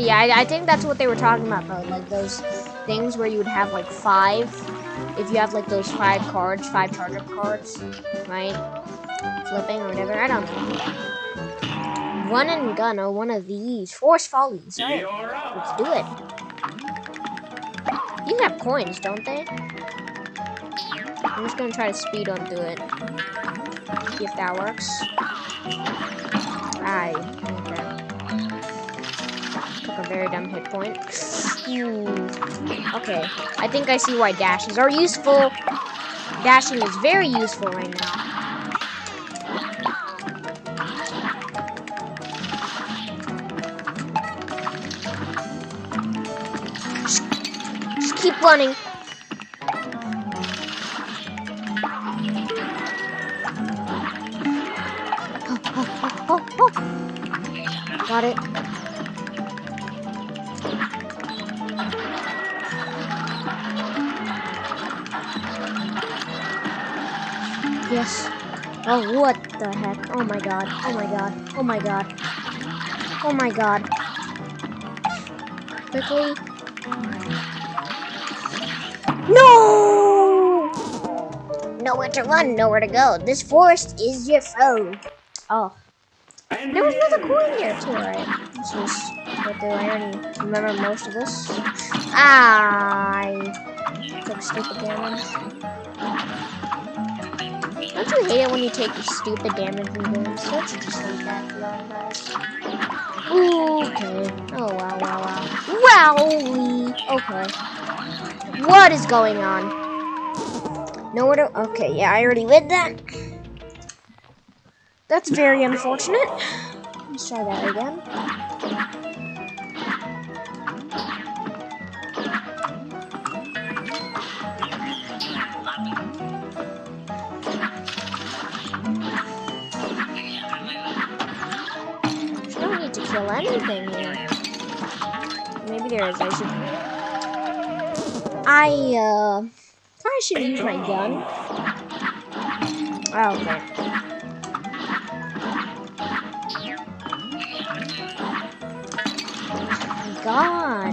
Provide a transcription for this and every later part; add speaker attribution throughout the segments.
Speaker 1: yeah, I think that's what they were talking about, though. Like those things where you would have like 5. If you have like those 5 cards, 5 charge-up cards, right? Flipping or whatever. I don't know. Run and gun or one of these. Force follies. Alright, let's do it. These have coins, don't they? I'm just gonna try to speed on through it. See if that works. Aye. Okay. Took a very dumb hit point. Okay. I think I see why dashes are useful. Dashing is very useful right now. Just keep running. Oh. Got it. Yes. Oh, what the heck? Oh my god. Oh my god. Oh my god. Oh my god. Quickly. No! Nowhere to run, nowhere to go. This forest is your foe. Oh. There was another coin here too, right? Let's just go through. I already remember most of this. I took stupid damage. Don't you hate it when you take stupid damage in games? Don't you just hate that feeling, guys? Ooh, okay. Oh, wow. Wowie! Okay. What is going on? Nowhere to... Okay, yeah, I already read that. That's very unfortunate. Let's try that again. There's no need to kill anything here. Maybe there is. I should use my gun. Oh, okay. God.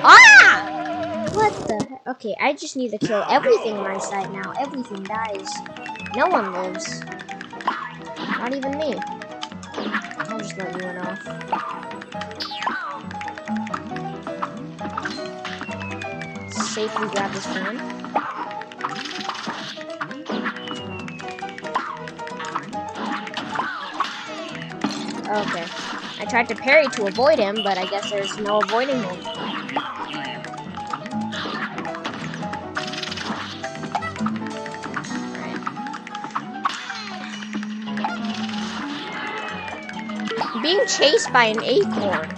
Speaker 1: Ah! What the heck? Okay, I just need to kill everything in my sight now. Everything dies. No one lives. Not even me. I'll just let you run off. Safely grab this phone. Okay. I tried to parry to avoid him, but I guess there's no avoiding him. I'm being chased by an acorn.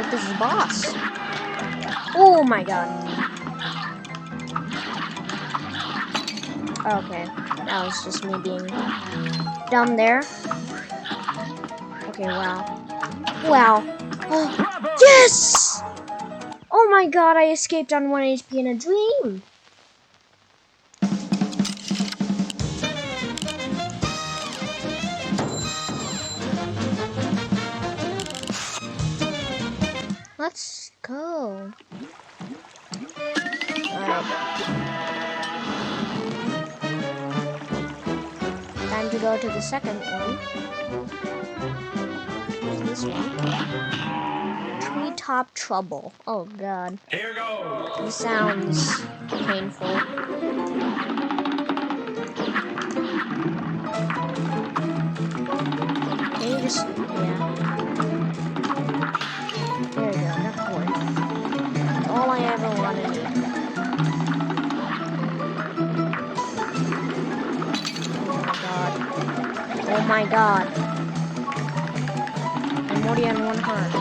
Speaker 1: This is boss. Oh my god. Okay, that was just me being dumb there. Okay, wow. Wow. Oh, yes! Oh my god, I escaped on 1 HP in a dream. Let's go. Alright. Time to go to the second one. What's this one? Treetop Trouble. Oh god.
Speaker 2: Here goes.
Speaker 1: This sounds painful. Can you just... yeah. There we go, enough coin. All I ever wanted. Oh my god. I'm already on 1 heart.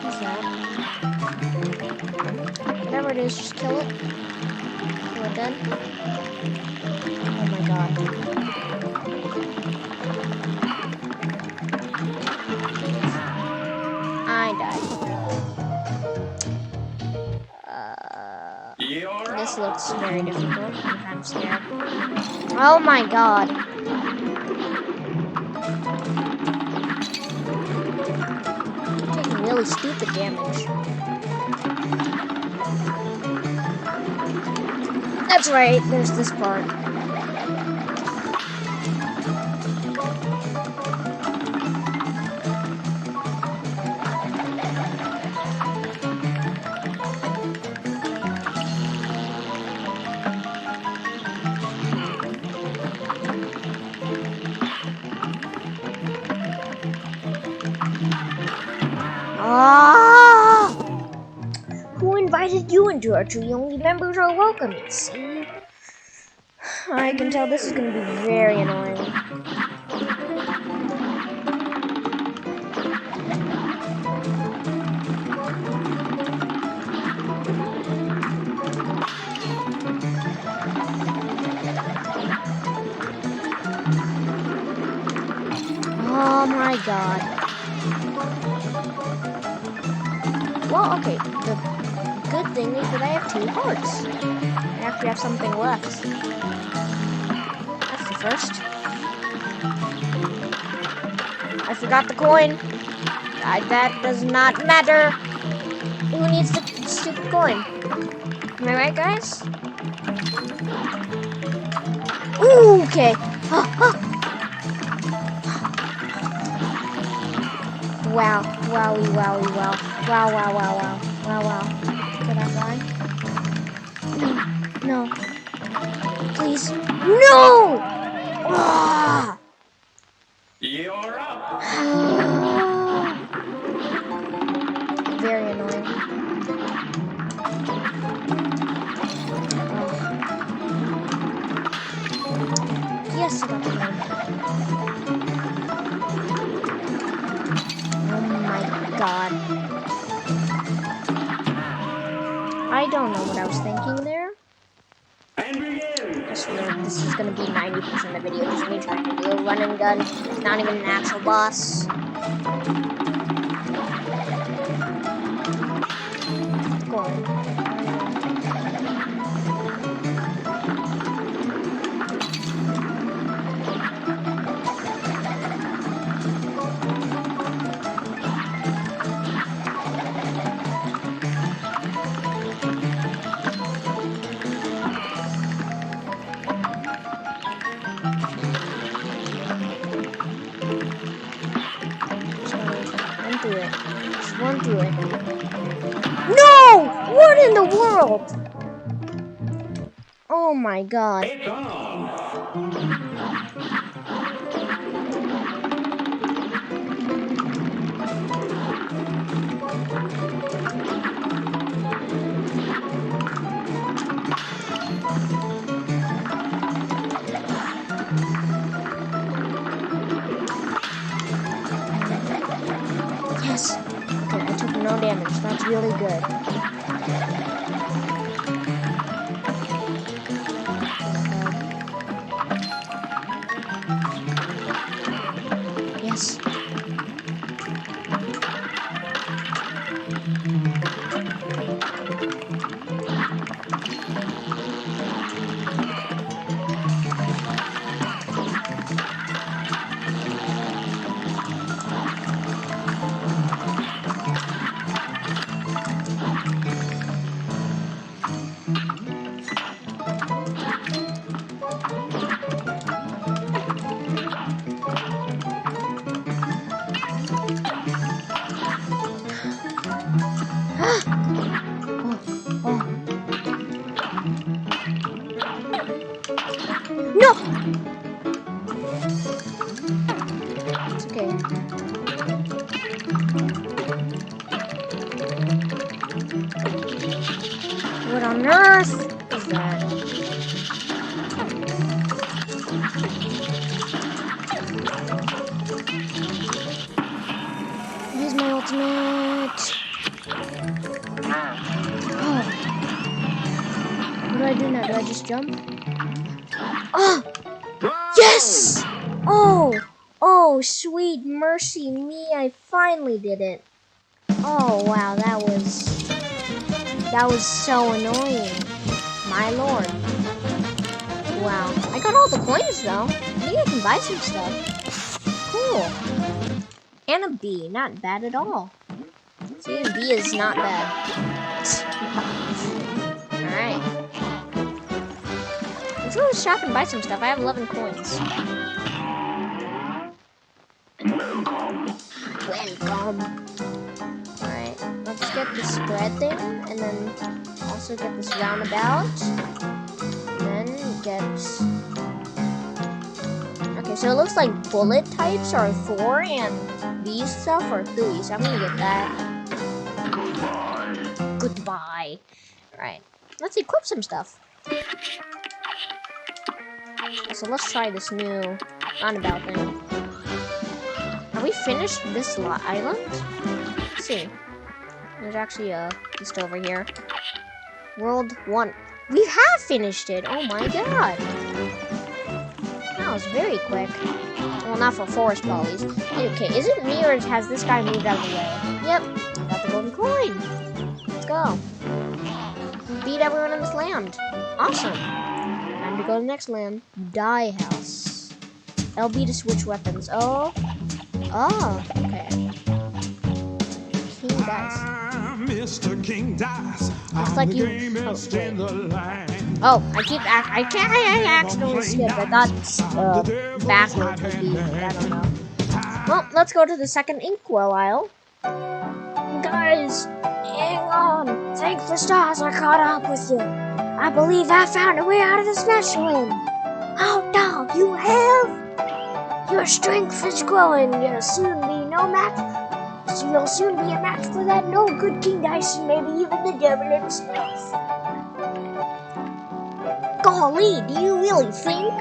Speaker 1: What's that? Whatever it is, just kill it. Kill it dead. Oh my god. This looks very difficult. I'm kind of scared. Oh my god. I'm taking really stupid damage. That's right, there's this part. Ah! Who invited you into our tree? Only members are welcome, you see. I can tell this is going to be very annoying. Oh my god. Well, okay, the good thing is that I have 2 hearts. I actually have something left. That's the first. I forgot the coin. That does not matter. Who needs the stupid coin? Am I right, guys? Ooh, okay. Wow. Wowie, wowie, wow. Wow, wow, wow, wow. Wow, wow. Could I die? No. No. Please. No! Ah!
Speaker 2: You're up.
Speaker 1: Very annoying. Yes, I got the one. Oh my god. I don't know what I was thinking there.
Speaker 2: And begin.
Speaker 1: I swear, this is gonna be 90% of the video, just me trying to do a run and gun. It's not even an actual boss. Go on. Run through it. Just run through it. No! What in the world? Oh my god.
Speaker 2: It's on.
Speaker 1: Yes. Okay, I took no damage. That's really good. Yes. No! It's okay. What on earth is that? Here's my ultimate. Oh. What do I do now? Do I just jump? Oh! Yes! Oh! Oh, sweet mercy me, I finally did it. Oh, wow, that was so annoying. My lord. Wow. I got all the coins though. I think I can buy some stuff. Cool. And a B. Not bad at all. See, a B is not bad. Alright. Let's go to the shop and buy some stuff. I have 11 coins. Welcome. Alright. Let's get the spread thing. And then also get this roundabout. Then get... Okay, so it looks like bullet types are 4 and these stuff are 3, so I'm gonna get that. Goodbye. Alright, let's equip some stuff. So let's try this new roundabout thing. Have we finished this island? Let's see. There's actually a list over here. World 1. We have finished it! Oh my god! That was very quick. Well, not for forest volleys. Okay, is it me or has this guy moved out of the way? Yep, got the golden coin. Let's go. Beat everyone in this land. Awesome. Time to go to the next land. Die House. LB to switch weapons. Oh. Oh, okay. King Dice.
Speaker 3: Mr. King Dice.
Speaker 1: Looks like you. Oh, I accidentally skipped. I thought backwards would be. I don't know. Well, let's go to the second inkwell aisle. Guys, hang on. Thank the stars I caught up with you. I believe I found a way out of this mess you're in. Oh no, you have? Your strength is growing. You'll soon be no match. So you'll soon be a match for that no good King Dice and maybe even the devil himself. Golly, do you really think?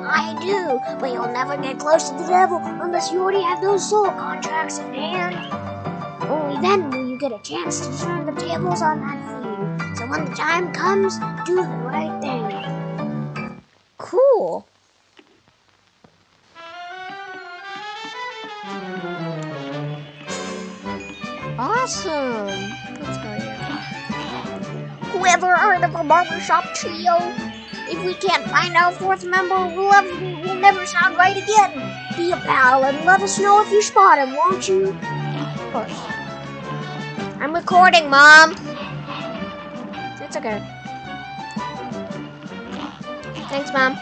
Speaker 1: I do, but you'll never get close to the devil unless you already have those soul contracts in hand. Only then will you get a chance to turn the tables on that theme. So when the time comes, do the right thing. Cool. Awesome. Let's go here. Whoever heard of a barbershop trio? If we can't find our fourth member, we'll never sound right again. Be a pal and let us know if you spot him, won't you? Of course. I'm recording, Mom. It's okay. Thanks, Mom.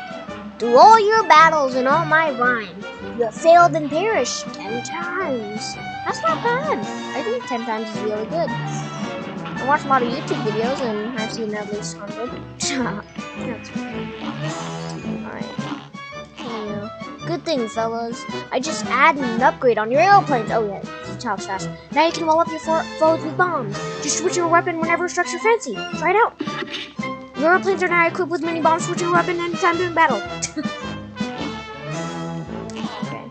Speaker 1: Through all your battles and all my rhyme, you have failed and perished 10 times. That's not bad. I think 10 times is really good. I watch a lot of YouTube videos and I've seen at least 100. That's okay. Alright. Yeah. Good thing, fellas. I just added an upgrade on your airplanes. Oh yeah, the top's fast. Now you can wall up your foes with bombs. Just switch your weapon whenever it strikes your fancy. Try it out. Your airplanes are now equipped with mini bombs. Switch your weapon anytime during battle. Okay.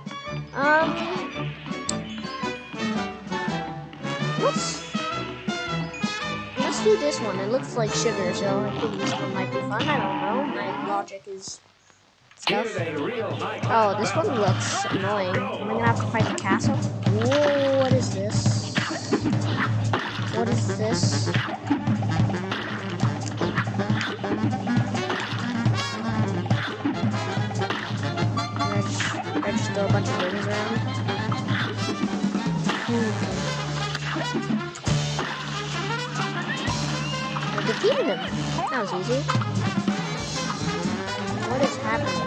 Speaker 1: Let's do this one. It looks like sugar, so I think this one might be fun. I don't know. My logic is stuff. Oh, this one looks annoying. Am I gonna have to fight the castle? Whoa, what is this? What is this? I just throw a bunch of rings around. I defeated him. That was easy. What is happening?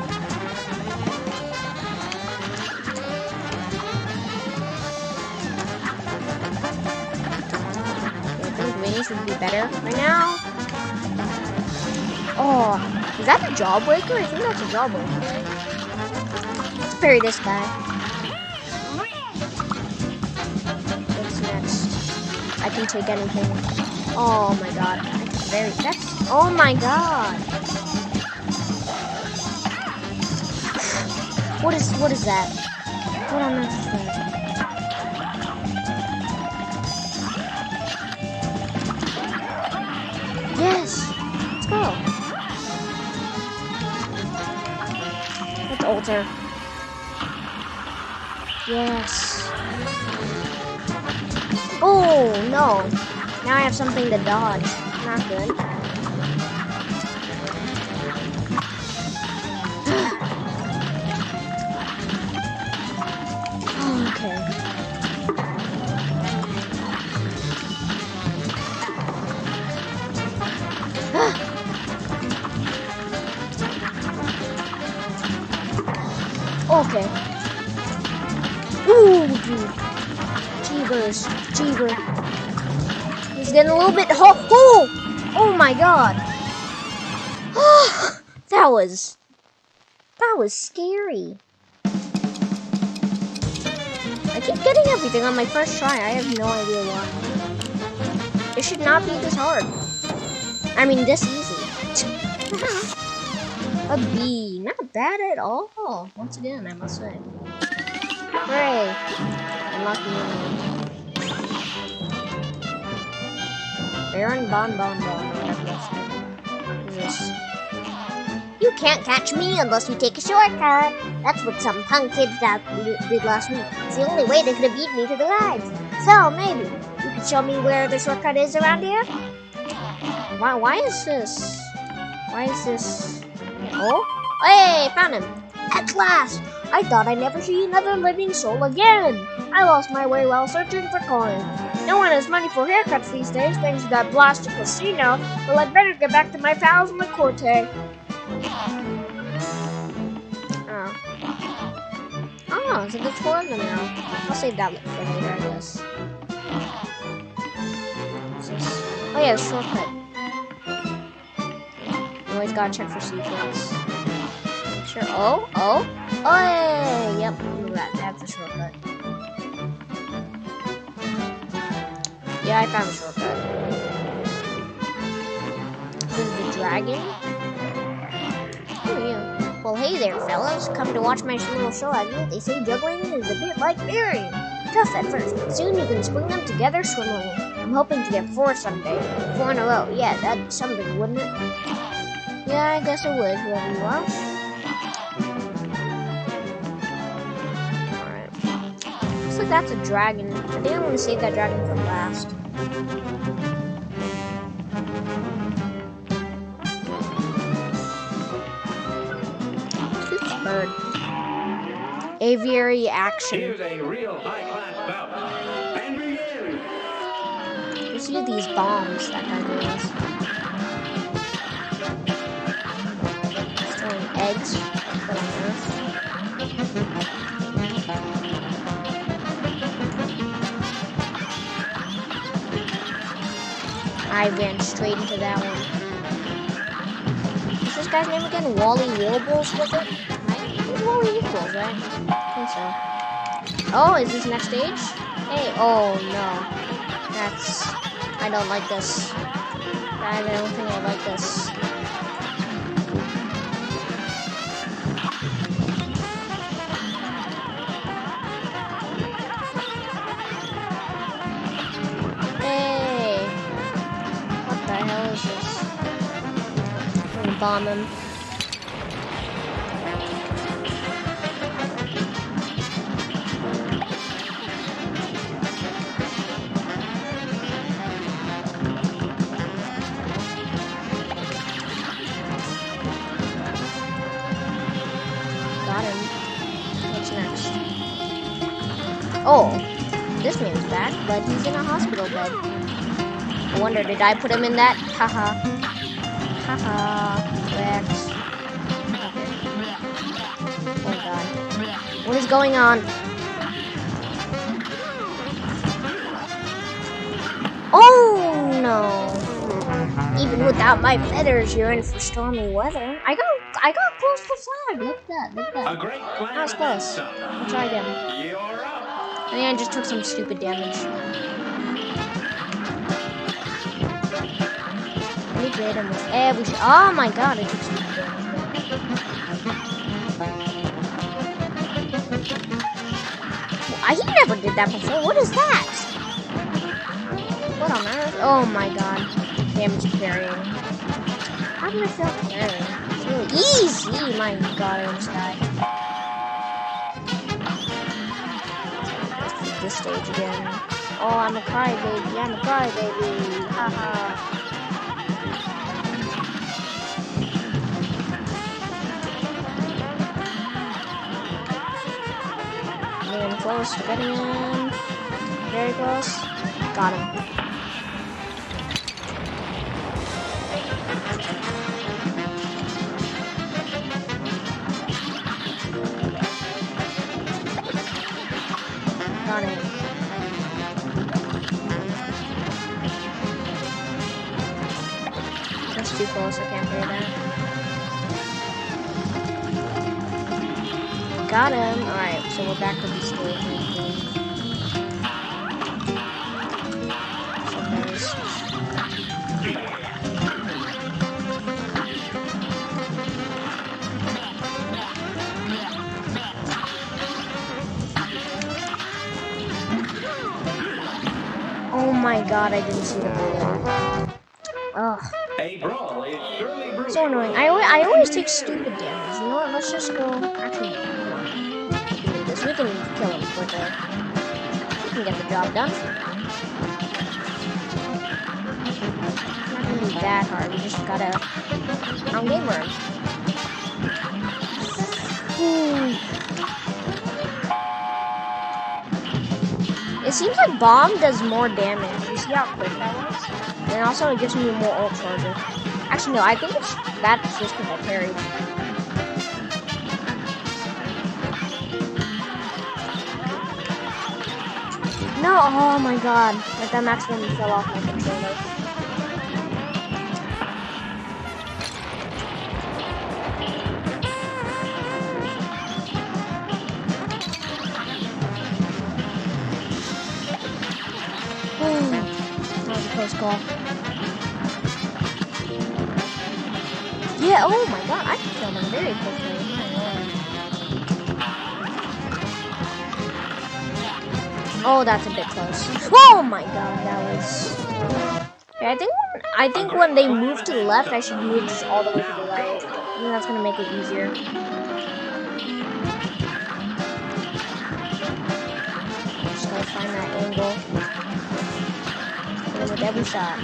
Speaker 1: I think wings would be better right now. Oh, is that a jawbreaker? I think that's a jawbreaker, right? Let's parry this guy. What's next? I can take anything. Oh my god. That's oh my god. What is that? What on earth is that? Yes! Let's go. Let's alter. Yes. Oh no. Now I have something to dodge. Not good. Okay. Ooh, dude. Jeebers. Jeebers. He's getting a little bit. Oh my god. That was scary. I keep getting everything on my first try. I have no idea why. It should not be this hard. I mean, this easy. A B. Not bad at all. Once again, I must say. Hooray. Unlucky me. Baron Bon Bon Bon. Who's this? You can't catch me unless you take a shortcut. That's what some punk kids did last week. It's the only way they could have beat me to the rides. So, maybe you could show me where the shortcut is around here? Why is this? Why is this? Oh? Hey, found him. At last! I thought I'd never see another living soul again. I lost my way while searching for coins. No one has money for haircuts these days thanks to that blasted casino. Well, I'd better get back to my pals in the corte. Oh, so there's 4 of them now. I'll save that for later, I guess. What's this? Oh yeah, the shortcut. Always gotta check for secrets. Sure. Oh, hey, yep. That's a shortcut. Yeah, I found a shortcut. This is the dragon. Oh yeah. Well, hey there, fellas. Come to watch my little show, have you? They say juggling is a bit like marrying. Tough at first, but soon you can swing them together swimmingly. I'm hoping to get 4 someday. 4 in a row. Yeah, that'd be something, wouldn't it? Yeah, I guess it would, whoever you are. Alright. Looks like that's a dragon. I think I'm gonna save that dragon for last. Bird. Aviary action.
Speaker 2: Here's a real high-class bout. And begin.
Speaker 1: You see these bombs that guy does. Throwing eggs. What on earth? I ran straight into that one. What's this guy's name again? Wally Wobbles with it? Wally Wobbles, right? I think so. Oh, is this next stage? Hey, oh no. I don't like this. I don't think I like this. Hey! What the hell is this? I'm gonna bomb him. Oh, this man's back, but he's in a hospital bed. I wonder, did I put him in that? Haha. Haha. Rex. Okay. Oh god. What is going on? Oh no. Even without my feathers, you're in for stormy weather. I got close to flag. Look at that. Look at that.
Speaker 2: A great plan.
Speaker 1: That was close. I'll try again.
Speaker 2: You're up.
Speaker 1: I think I just took some stupid damage. Let me grade him with every shot. Oh my god, I took stupid damage. Well, he never did that before. What is that? What on earth? Oh my god. Damage carrying. How did I feel carrying? It's really easy. My god, I almost died. This stage again. Oh, I'm a crybaby. I'm a crybaby. Haha. Getting close to getting him. Very close. Got him. close, I can't do that. Got him. Alright, so we're back to the school. So there's... Oh my god, I didn't see the bullet. Ugh.
Speaker 2: A brawl is surely brewing.
Speaker 1: So annoying. I always take stupid damage. You know what? Let's just go. Actually, come on. We can do this. We can kill him quicker. We can get the job done. It's not gonna be that hard. We just gotta on gamer. It seems like bomb does more damage. You see how quick that was? And also it gives me more ult charger. Actually, no, I think that's just because I parried. No, oh my god. Like that accidentally fell off my controller. That was a close call. Yeah, oh my god, I can kill them very quickly. Oh, that's a bit close. Oh my god, that was... Okay, I think when they move to the left, I should move just all the way to the right. I think that's gonna make it easier. Just gotta find that angle. Hit him with every shot.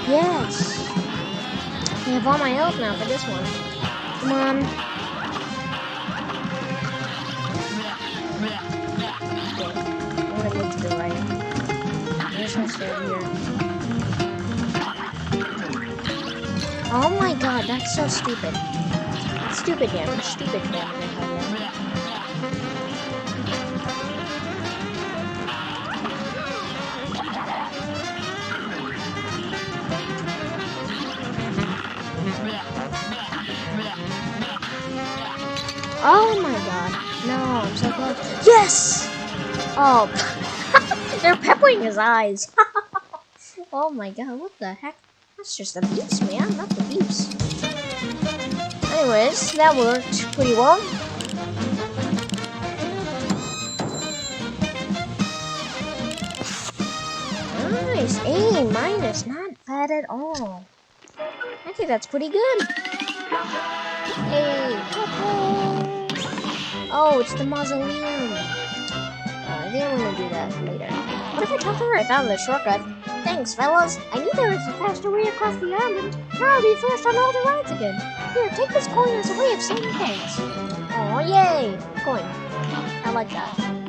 Speaker 1: Yes! I have all my health now for this one. Come on. Okay. I'm gonna move to the right. I'm just gonna stay over here. Oh my god, that's so stupid. Stupid damage. Stupid damage, I tell you. Oh my god. No, I'm so close. Yes! Oh. They're peppering his eyes. Oh my god, what the heck? That's just abuse, man. Not abuse. Anyways, that worked pretty well. Nice. A minus. Not bad at all. I think that's pretty good. Hey, oh, it's the mausoleum. I think I'm gonna do that later. What if I tell her I found the shortcut? Thanks, fellas. I knew there was a faster way across the island. Now I'll be first on all the rides again. Here, take this coin as a way of saying thanks. Oh, yay! Coin. I like that.